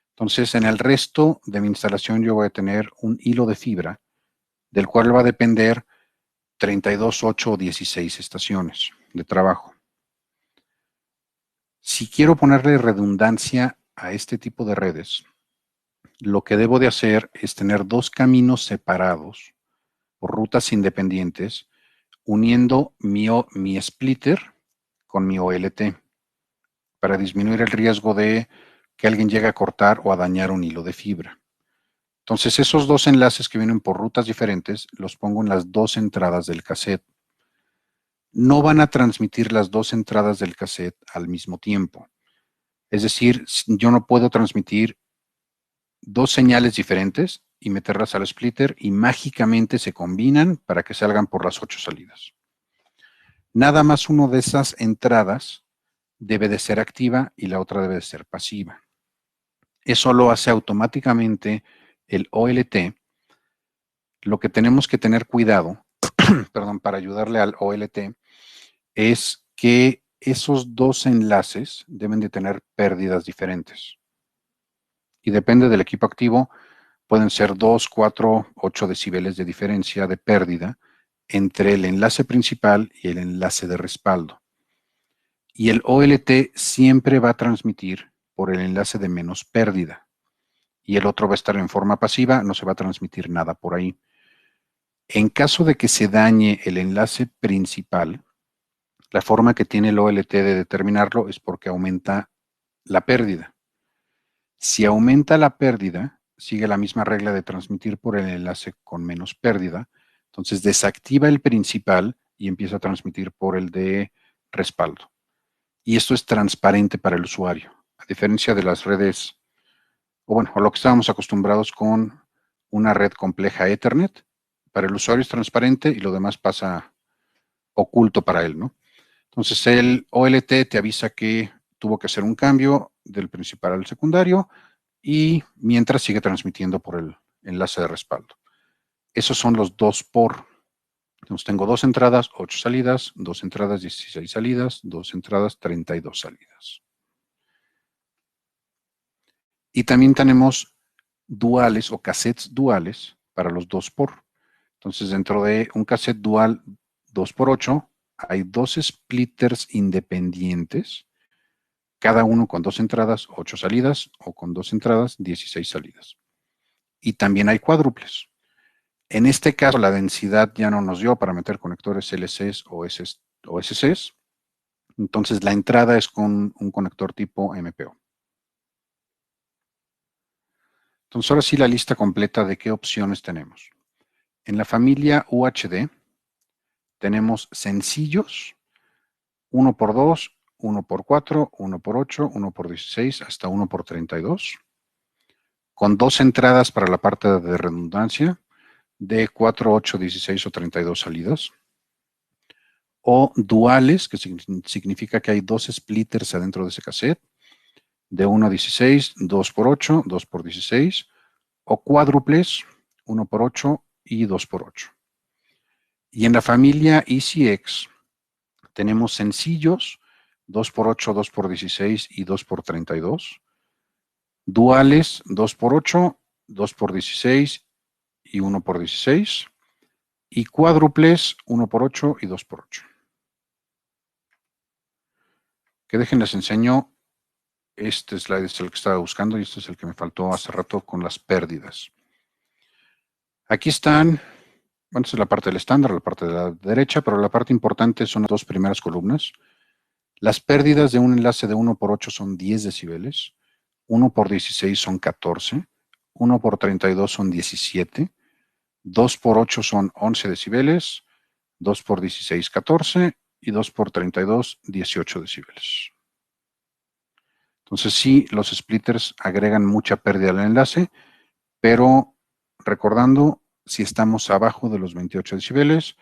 Entonces, en el resto de mi instalación yo voy a tener un hilo de fibra, del cual va a depender 32, 8 o 16 estaciones de trabajo. Si quiero ponerle redundancia a este tipo de redes, lo que debo de hacer es tener 2 caminos separados por rutas independientes, uniendo mi splitter con mi OLT para disminuir el riesgo de que alguien llegue a cortar o a dañar un hilo de fibra. Entonces, esos 2 enlaces que vienen por rutas diferentes los pongo en las 2 entradas del cassette. No van a transmitir las 2 entradas del cassette al mismo tiempo. Es decir, yo no puedo transmitir 2 señales diferentes y meterlas al splitter y mágicamente se combinan para que salgan por las 8 salidas. Nada más una de esas entradas debe de ser activa y la otra debe de ser pasiva. Eso lo hace automáticamente el OLT. Lo que tenemos que tener cuidado, para ayudarle al OLT, es que esos 2 enlaces deben de tener pérdidas diferentes. Y depende del equipo activo, pueden ser 2, 4, 8 decibeles de diferencia de pérdida entre el enlace principal y el enlace de respaldo. Y el OLT siempre va a transmitir por el enlace de menos pérdida. Y el otro va a estar en forma pasiva, no se va a transmitir nada por ahí. En caso de que se dañe el enlace principal, la forma que tiene el OLT de determinarlo es porque aumenta la pérdida. Si aumenta la pérdida, sigue la misma regla de transmitir por el enlace con menos pérdida, entonces desactiva el principal y empieza a transmitir por el de respaldo. Y esto es transparente para el usuario, a diferencia de las redes, o lo que estábamos acostumbrados con una red compleja Ethernet. Para el usuario es transparente y lo demás pasa oculto para él, ¿no? Entonces el OLT te avisa que tuvo que hacer un cambio del principal al secundario y mientras sigue transmitiendo por el enlace de respaldo. Esos son los 2 por. Entonces tengo 2 entradas, 8 salidas, 2 entradas, 16 salidas, 2 entradas, 32 salidas. Y también tenemos duales o cassettes duales para los 2 por. Entonces dentro de un cassette dual 2 por 8 hay 2 splitters independientes, cada uno con 2 entradas, 8 salidas, o con 2 entradas, 16 salidas. Y también hay cuádruples. En este caso, la densidad ya no nos dio para meter conectores LCs o SCs. Entonces, la entrada es con un conector tipo MPO. Entonces, ahora sí la lista completa de qué opciones tenemos. En la familia UHD tenemos sencillos, 1 por 2, 1 por 4, 1 por 8, 1 por 16, hasta 1 por 32, con 2 entradas para la parte de redundancia, de 4, 8, 16 o 32 salidas, o duales, que significa que hay 2 splitters adentro de ese cassette, de 1 a 16, 2 por 8, 2 por 16, o cuádruples, 1 por 8 y 2 por 8. Y en la familia ECX tenemos sencillos, 2 por 8, 2 por 16 y 2 por 32, duales, 2 por 8, 2 por 16 y 1 por 16, y cuádruples, 1 por 8 y 2 por 8. Que les enseño, este slide es el que estaba buscando y este es el que me faltó hace rato con las pérdidas. Aquí están, esta es la parte del estándar, la parte de la derecha, pero la parte importante son las 2 primeras columnas. Las pérdidas de un enlace de 1 por 8 son 10 decibeles, 1 por 16 son 14, 1 por 32 son 17, 2 por 8 son 11 decibeles, 2 por 16, 14 y 2 por 32, 18 decibeles. Entonces sí, los splitters agregan mucha pérdida al enlace, pero recordando, si estamos abajo de los 28 decibeles,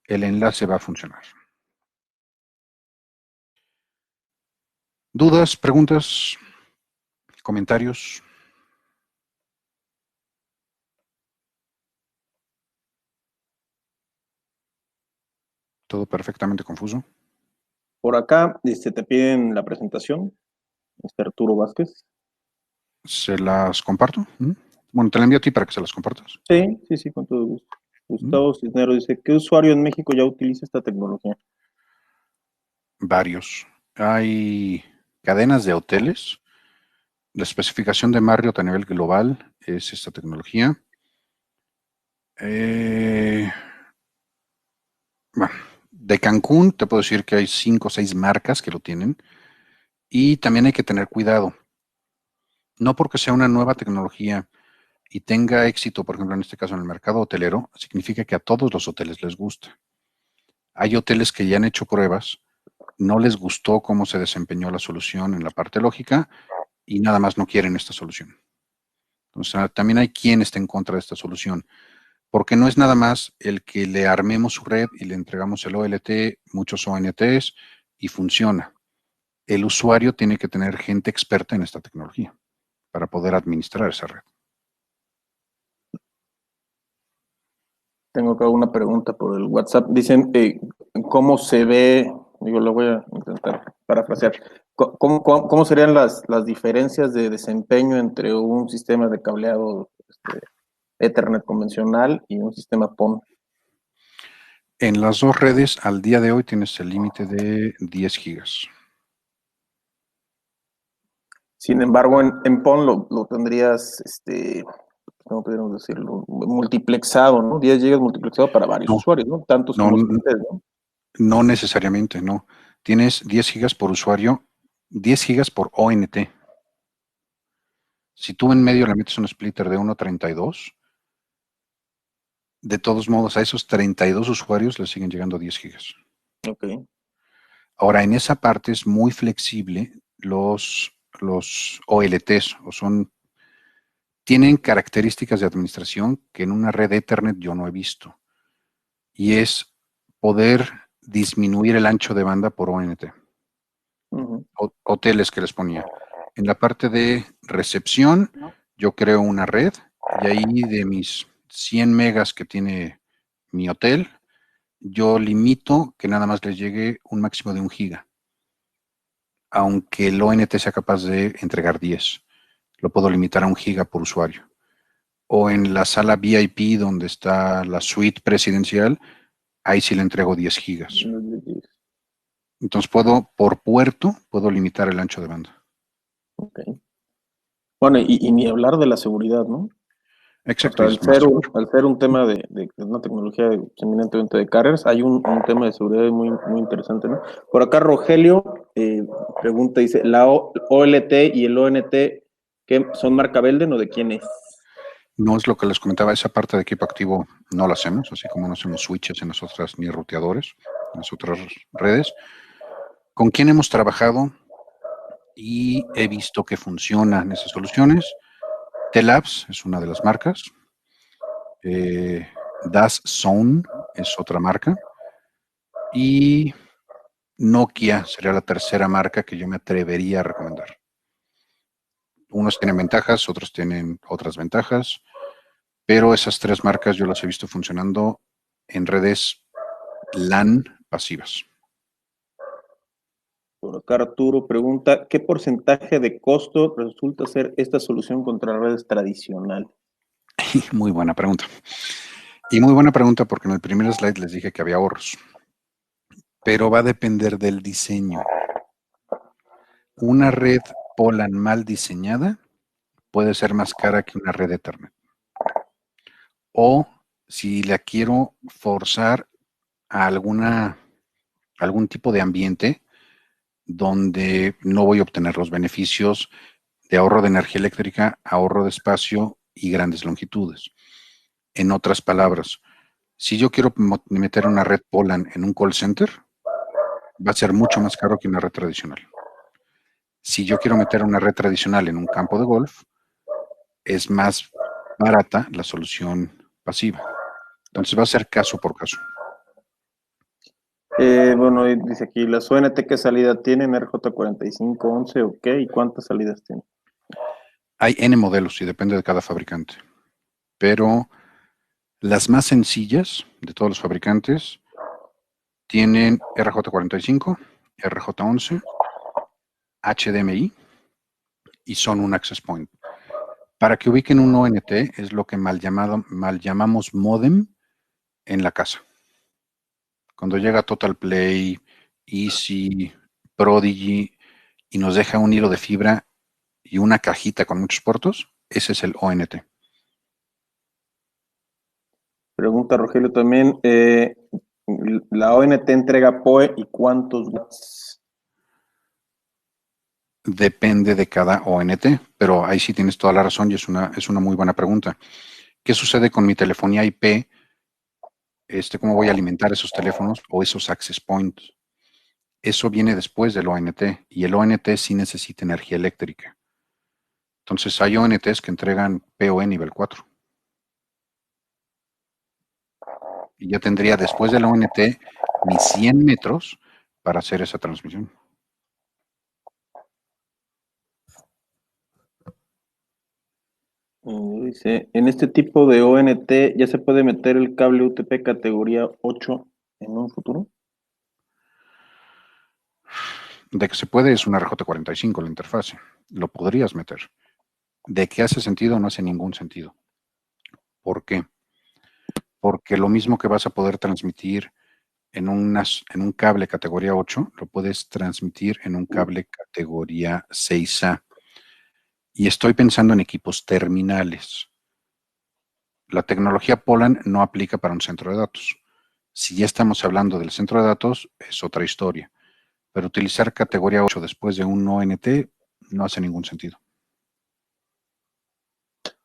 el enlace va a funcionar. ¿Dudas, preguntas, comentarios? ¿Todo perfectamente confuso? Por acá te piden la presentación, Mr. Arturo Vázquez. ¿Se las comparto? Bueno, te la envío a ti para que se las compartas. Sí, con todo gusto. Gustavo Cisneros dice, ¿qué usuario en México ya utiliza esta tecnología? Varios. Hay cadenas de hoteles. La especificación de Marriott a nivel global es esta tecnología. De Cancún te puedo decir que hay 5 o 6 marcas que lo tienen. Y también hay que tener cuidado. No porque sea una nueva tecnología y tenga éxito, por ejemplo, en este caso en el mercado hotelero, significa que a todos los hoteles les gusta. Hay hoteles que ya han hecho pruebas, no les gustó cómo se desempeñó la solución en la parte lógica y nada más no quieren esta solución. Entonces, también hay quien está en contra de esta solución, porque no es nada más el que le armemos su red y le entregamos el OLT, muchos ONTs y funciona. El usuario tiene que tener gente experta en esta tecnología para poder administrar esa red. Tengo acá una pregunta por el WhatsApp. Dicen, ¿cómo se ve? Digo, lo voy a intentar parafrasear. ¿Cómo serían las diferencias de desempeño entre un sistema de cableado Ethernet convencional y un sistema PON? En las 2 redes, al día de hoy, tienes el límite de 10 gigas. Sin embargo, en PON lo tendrías, ¿cómo podríamos decirlo? Multiplexado, ¿no? 10 gigas multiplexado para varios usuarios, ¿no? Tantos como ustedes, ¿no? No necesariamente, no. Tienes 10 gigas por usuario, 10 gigas por ONT. Si tú en medio le metes un splitter de 1.32, De todos modos, a esos 32 usuarios les siguen llegando 10 gigas. Ok. Ahora, en esa parte es muy flexible los OLTs, tienen características de administración que en una red Ethernet yo no he visto. Y es poder disminuir el ancho de banda por ONT. Hoteles que les ponía. En la parte de recepción, yo creo una red y ahí de mis 100 megas que tiene mi hotel, yo limito que nada más les llegue un máximo de 1 giga. Aunque el ONT sea capaz de entregar 10, lo puedo limitar a 1 giga por usuario. O en la sala VIP donde está la suite presidencial, ahí sí le entrego 10 gigas. Entonces por puerto, puedo limitar el ancho de banda. Ok. Bueno, y ni hablar de la seguridad, ¿no? Exacto. O sea, al ser un tema de una tecnología eminentemente de carriers, hay un tema de seguridad muy, muy interesante, ¿no? Por acá Rogelio pregunta, dice, ¿la OLT y el ONT ¿qué son marca Belden o de quién es? No es lo que les comentaba, esa parte de equipo activo no la hacemos, así como no hacemos switches en las otras, ni ruteadores, en las otras redes. ¿Con quién hemos trabajado? Y he visto que funcionan esas soluciones. Telabs es una de las marcas. DAS-Zone es otra marca. Y Nokia sería la tercera marca que yo me atrevería a recomendar. Unos tienen ventajas, otros tienen otras ventajas, pero esas 3 marcas yo las he visto funcionando en redes LAN pasivas. Por acá Arturo pregunta, ¿qué porcentaje de costo resulta ser esta solución contra redes tradicionales? Muy buena pregunta. Y muy buena pregunta porque en el primer slide les dije que había ahorros. Pero va a depender del diseño. Una red POLAN mal diseñada puede ser más cara que una red Ethernet. O si la quiero forzar a algún tipo de ambiente donde no voy a obtener los beneficios de ahorro de energía eléctrica, ahorro de espacio y grandes longitudes. En otras palabras, si yo quiero meter una red POLAN en un call center, va a ser mucho más caro que una red tradicional. Si yo quiero meter una red tradicional en un campo de golf, es más barata la solución pasiva. Entonces va a ser caso por caso. Bueno, dice aquí, ¿las ONT qué salida tienen? RJ4511 o qué, ¿y cuántas salidas tienen? Hay N modelos y depende de cada fabricante. Pero las más sencillas de todos los fabricantes tienen RJ45, RJ11, HDMI y son un access point. Para que ubiquen un ONT es lo que mal llamamos modem en la casa. Cuando llega Total Play, Easy, Prodigy y nos deja un hilo de fibra y una cajita con muchos puertos, ese es el ONT. Pregunta Rogelio también, ¿la ONT entrega PoE y cuántos watts? Depende de cada ONT, pero ahí sí tienes toda la razón y es una muy buena pregunta. ¿Qué sucede con mi telefonía IP? ¿Cómo voy a alimentar esos teléfonos o esos access points? Eso viene después del ONT y el ONT sí necesita energía eléctrica. Entonces hay ONTs que entregan PoE nivel 4. Y ya tendría después del ONT mis 100 metros para hacer esa transmisión. Dice, en este tipo de ONT ya se puede meter el cable UTP categoría 8 en un futuro. De que se puede es una RJ45 la interfase. Lo podrías meter. De que hace sentido no hace ningún sentido. ¿Por qué? Porque lo mismo que vas a poder transmitir en un cable categoría 8, lo puedes transmitir en un cable categoría 6A. Y estoy pensando en equipos terminales. La tecnología POLAN no aplica para un centro de datos. Si ya estamos hablando del centro de datos, es otra historia. Pero utilizar categoría 8 después de un ONT no hace ningún sentido.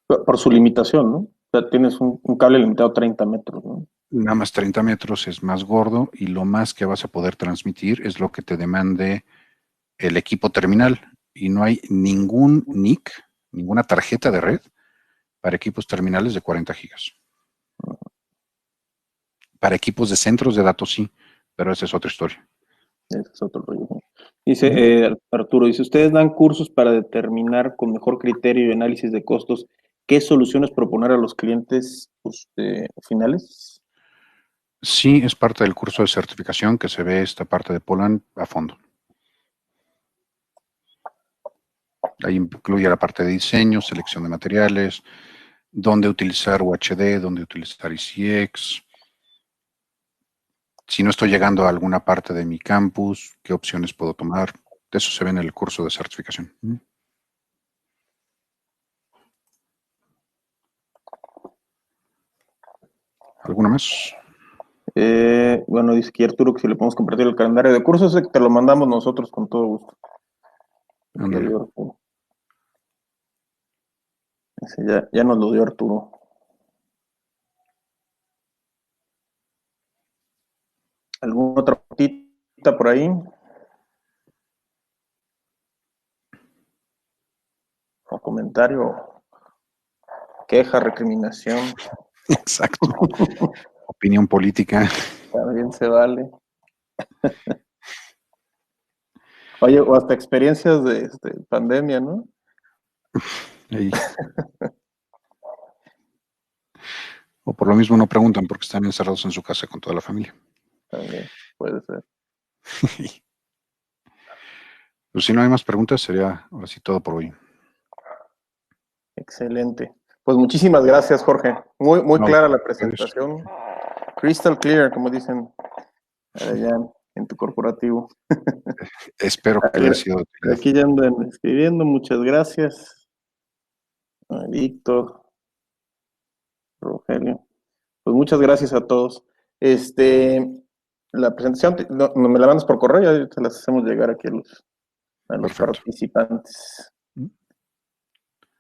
Por su limitación, ¿no? sea, tienes un cable limitado a 30 metros, ¿no? Nada más 30 metros es más gordo y lo más que vas a poder transmitir es lo que te demande el equipo terminal. Y no hay ningún NIC, ninguna tarjeta de red para equipos terminales de 40 gigas. Para equipos de centros de datos sí, pero esa es otra historia. Ese es otro rollo. Dice Arturo, dice, ustedes dan cursos para determinar con mejor criterio y análisis de costos qué soluciones proponer a los clientes finales. Sí, es parte del curso de certificación que se ve esta parte de Poland a fondo. Ahí incluye la parte de diseño, selección de materiales, dónde utilizar UHD, dónde utilizar ECX. Si no estoy llegando a alguna parte de mi campus, qué opciones puedo tomar. De eso se ve en el curso de certificación. ¿Alguna más? Bueno, dice aquí Arturo que si le podemos compartir el calendario de cursos, te lo mandamos nosotros con todo gusto. Ándale. Ya nos lo dio Arturo. ¿Alguna otra preguntita por ahí? ¿O comentario? ¿Queja, recriminación? Exacto. Opinión política. También se vale. Oye, o hasta experiencias de pandemia, ¿no? Ahí. O por lo mismo no preguntan porque están encerrados en su casa con toda la familia. También puede ser. Pues si no hay más preguntas, sería ahora sí todo por hoy. Excelente. Pues muchísimas gracias, Jorge. Muy No, clara la gracias. presentación. Crystal clear, como dicen allá en tu corporativo. Espero que haya sido de utilidad. Aquí ya andan escribiendo. Muchas gracias. Víctor, Rogelio. Pues muchas gracias a todos. La presentación me la mandas por correo, ya te las hacemos llegar aquí a los Perfecto. participantes.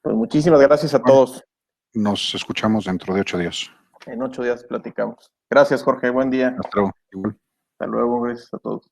Pues muchísimas gracias a todos. Nos escuchamos dentro de 8 días. En 8 días platicamos. Gracias, Jorge. Buen día. Hasta luego. Igual. Hasta luego. Gracias a todos.